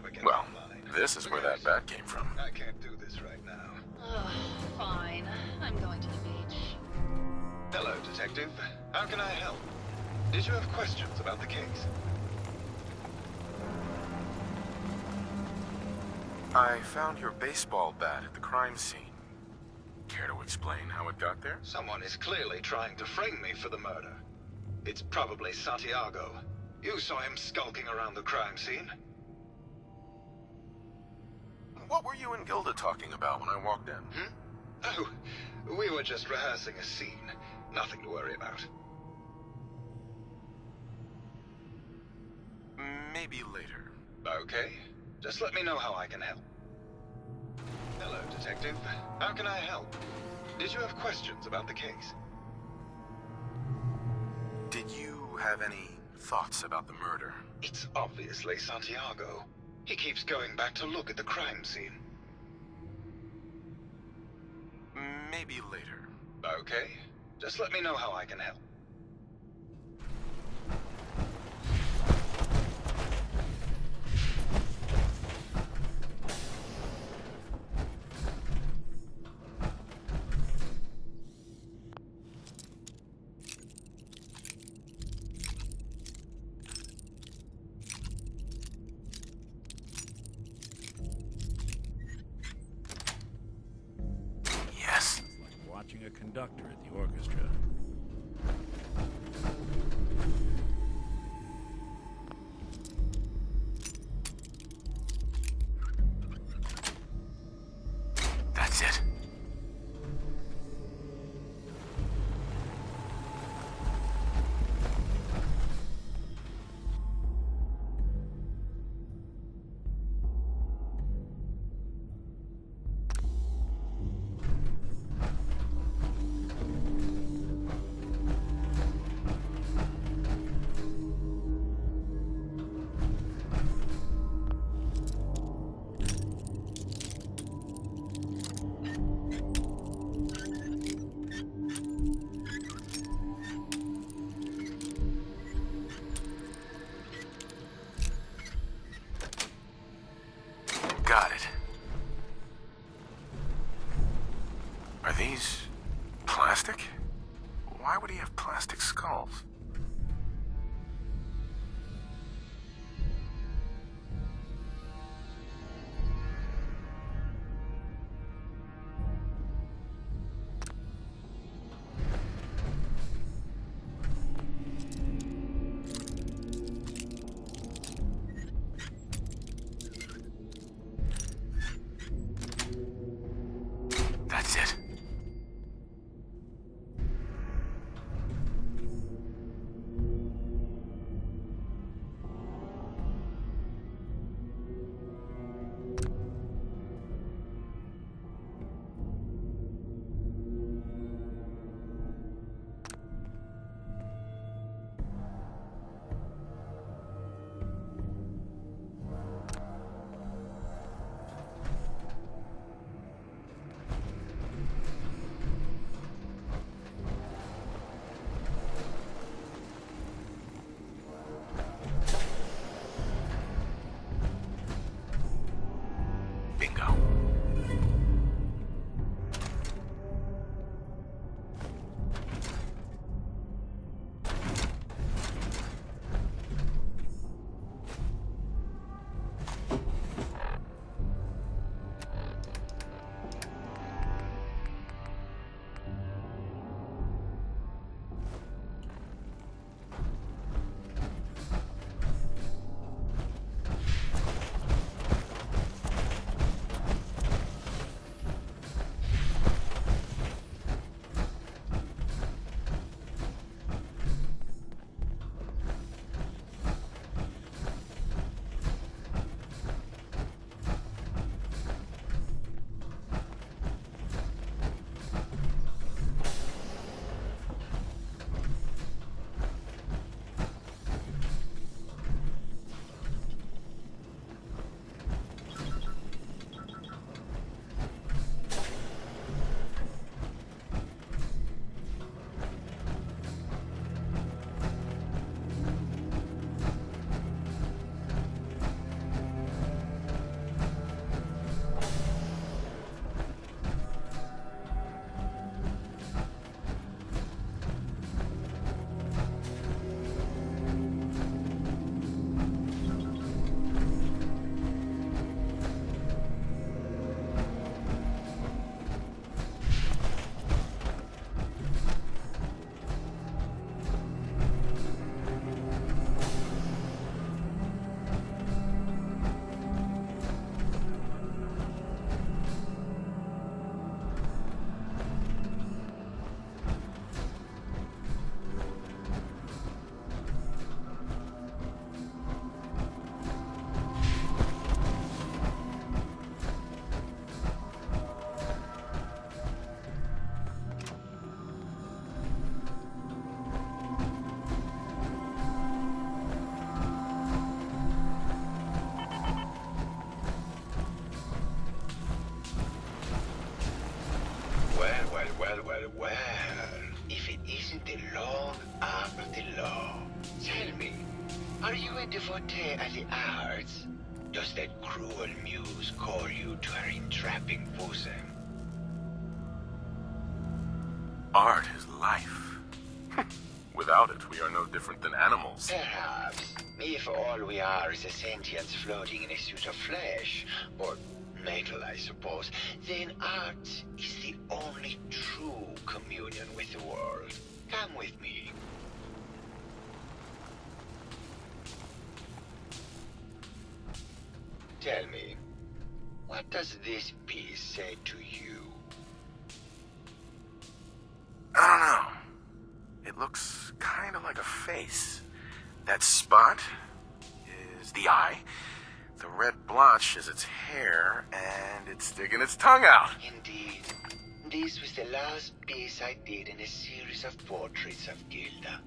never get Well, online. this is where that bat came from. I can't do this right now. Ugh, fine. I'm going to the beach. Hello, Detective. How can I help? Did you have questions about the case? I found your baseball bat at the crime scene. Care to explain how it got there? Someone is clearly trying to frame me for the murder. It's probably Santiago. You saw him skulking around the crime scene. What were you and Gilda talking about when I walked in? Oh, we were just rehearsing a scene. Nothing to worry about. Maybe later. Okay. Just let me know how I can help. Hello, Detective. How can I help? Did you have questions about the case? Did you have any thoughts about the murder? It's obviously Santiago. He keeps going back to look at the crime scene. Maybe later. Okay. Just let me know how I can help. Yes. It's like watching a conductor at the orchestra. That's it. Are you a devotee of the arts? Does that cruel muse call you to her entrapping bosom? Art is life. Without it, we are no different than animals. Perhaps. If all we are is a sentience floating in a suit of flesh, or metal, I suppose, then art is the only true communion with the world. Come with me. Tell me, what does this piece say to you? I don't know. It looks kind of like a face. That spot is the eye. The red blotch is its hair, and it's sticking its tongue out. Indeed. This was the last piece I did in a series of portraits of Gilda.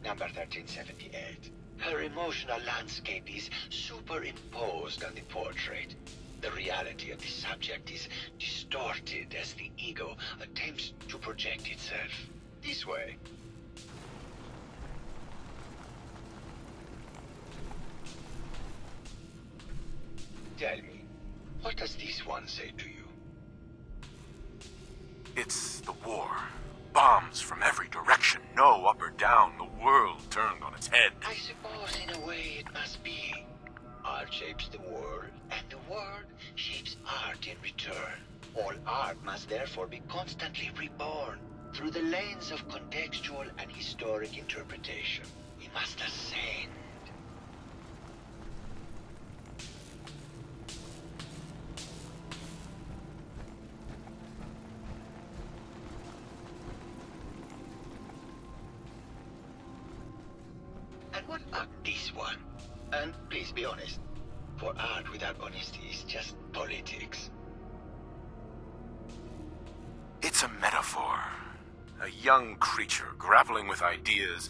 Number 1378. Her emotional landscape is superimposed on the portrait. The reality of the subject is distorted as the ego attempts to project itself. This way. Tell me, what does this one say to you? It's the war. Bombs from every direction, no up or down, the world turned on its head. I suppose in a way it must be. Art shapes the world, and the world shapes art in return. All art must therefore be constantly reborn through the lens of contextual and historic interpretation. We must ascend. And what about this one? And please be honest, for art without honesty is just politics. It's a metaphor. A young creature grappling with ideas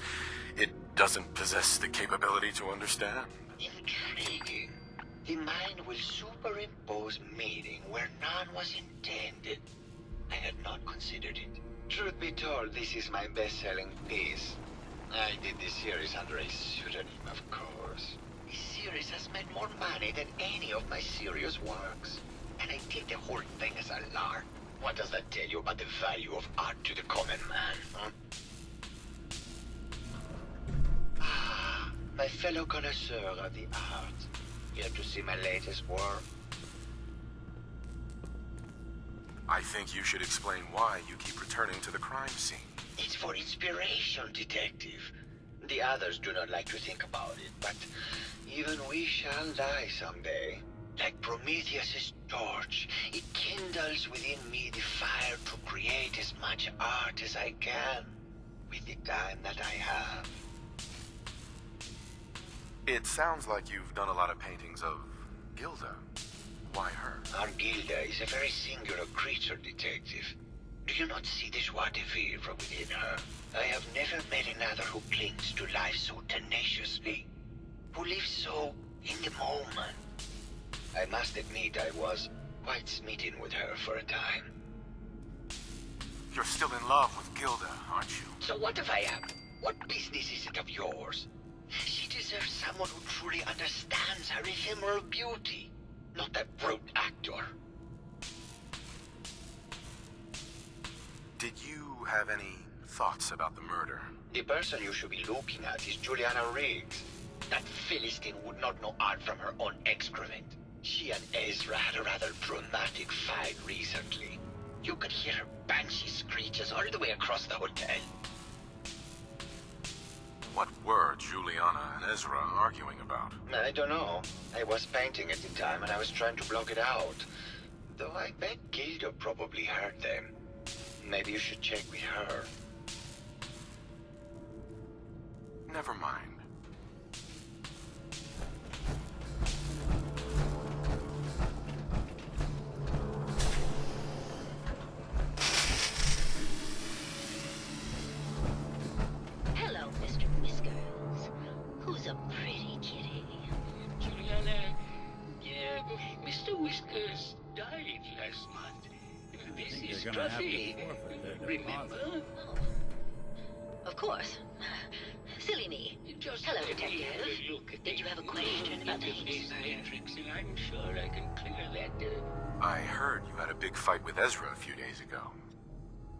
it doesn't possess the capability to understand. Intriguing. The mind will superimpose meaning where none was intended. I had not considered it. Truth be told, this is my best-selling piece. I did this series under a pseudonym, of course. This series has made more money than any of my serious works. And I did the whole thing as a lark. What does that tell you about the value of art to the common man, huh? Ah, my fellow connoisseur of the arts. Here to see my latest work. I think you should explain why you keep returning to the crime scene. It's for inspiration, detective. The others do not like to think about it, but even we shall die someday. Like Prometheus's torch, it kindles within me the fire to create as much art as I can with the time that I have. It sounds like you've done a lot of paintings of Gilda. Why her? Our Gilda is a very singular creature, detective. Do you not see the joie de vivre within her? I have never met another who clings to life so tenaciously, who lives so in the moment. I must admit I was quite smitten with her for a time. You're still in love with Gilda, aren't you? So what if I am? What business is it of yours? She deserves someone who truly understands her ephemeral beauty, not that brute actor. Did you have any thoughts about the murder? The person you should be looking at is Juliana Riggs. That Philistine would not know art from her own excrement. She and Ezra had a rather dramatic fight recently. You could hear her banshee screeches all the way across the hotel. What were Juliana and Ezra arguing about? I don't know. I was painting at the time and I was trying to block it out. Though I bet Gilda probably heard them. Maybe you should check with her. Never mind. Hello, Mr. Whiskers. Who's a pretty kitty? Juliana, Mr. Whiskers died last month. This think is they're gonna have to Truffy. forfeit their Remember? Of course. Silly me. Just Just Hello, let me have Detective. a look at Did the you have a question about the interface Hades murder? matrix, and I'm sure I can clear that. I heard you had a big fight with Ezra a few days ago.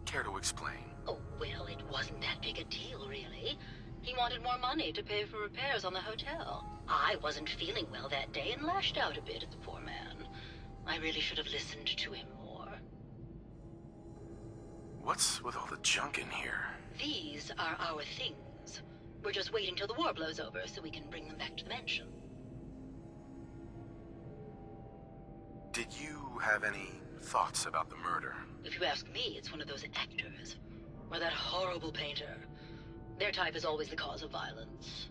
Care to explain? Oh, well, it wasn't that big a deal, really. He wanted more money to pay for repairs on the hotel. I wasn't feeling well that day and lashed out a bit at the poor man. I really should have listened to him more. What's with all the junk in here? These are our things. We're just waiting till the war blows over so we can bring them back to the mansion. Did you have any thoughts about the murder? If you ask me, it's one of those actors. Or that horrible painter. Their type is always the cause of violence.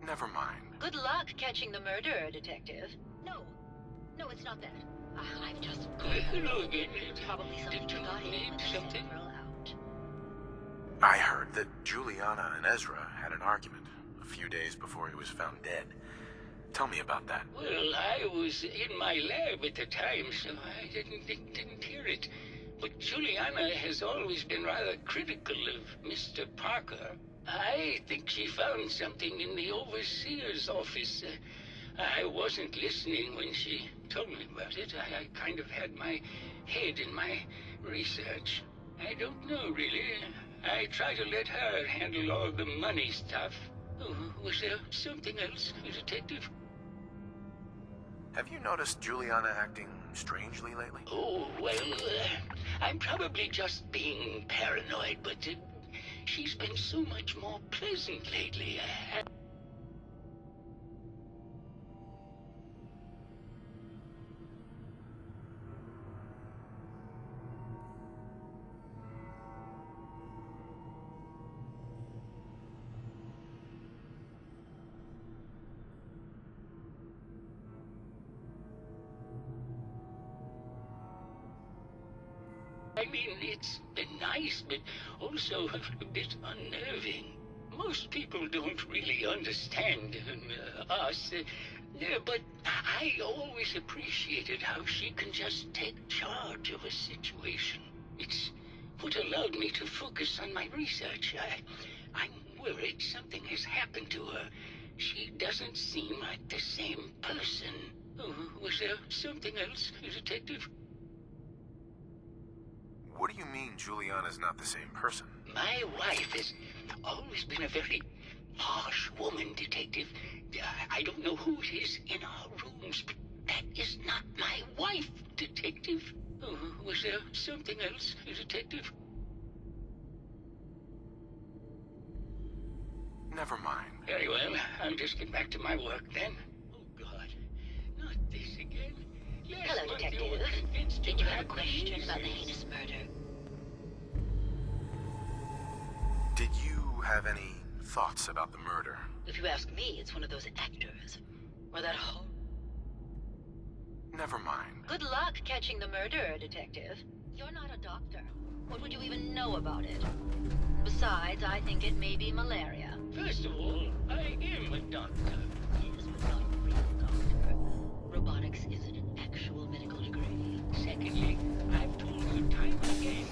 Never mind. Good luck catching the murderer, Detective. No, it's not that. I've just... Hello again. Probably something Did you you got in need when the something? several out. I heard that Juliana and Ezra had an argument a few days before he was found dead. Tell me about that. Well, I was in my lab at the time, so I didn't hear it. But Juliana has always been rather critical of Mr. Parker. I think she found something in the overseer's office. I wasn't listening when she told me about it. I kind of had my head in my research. I don't know, really. I try to let her handle all the money stuff. Oh, was there something else, Detective? Have you noticed Juliana acting strangely lately? Oh, well, I'm probably just being paranoid, but she's been so much more pleasant lately. I mean, it's been nice, but also a bit unnerving. Most people don't really understand us, but I always appreciated how she can just take charge of a situation. It's what allowed me to focus on my research. I'm worried something has happened to her. She doesn't seem like the same person. Oh, was there something else, Detective? What do you mean Juliana's not the same person? My wife has always been a very harsh woman, Detective. I don't know who it is in our rooms, but that is not my wife, Detective. Oh, was there something else, Detective? Never mind. Very well. I'll just get back to my work then. Oh, God. Not this again. Last Hello, month you Detective. were convinced Did you have a had question about the measles. heinous murder? Did you have any thoughts about the murder? If you ask me, it's one of those actors. Or that Never mind. Good luck catching the murderer, Detective. You're not a doctor. What would you even know about it? Besides, I think it may be malaria. First of all, I am a doctor. Yes, but not a real doctor. Robotics isn't an actual medical degree. Secondly, I've told you time and again,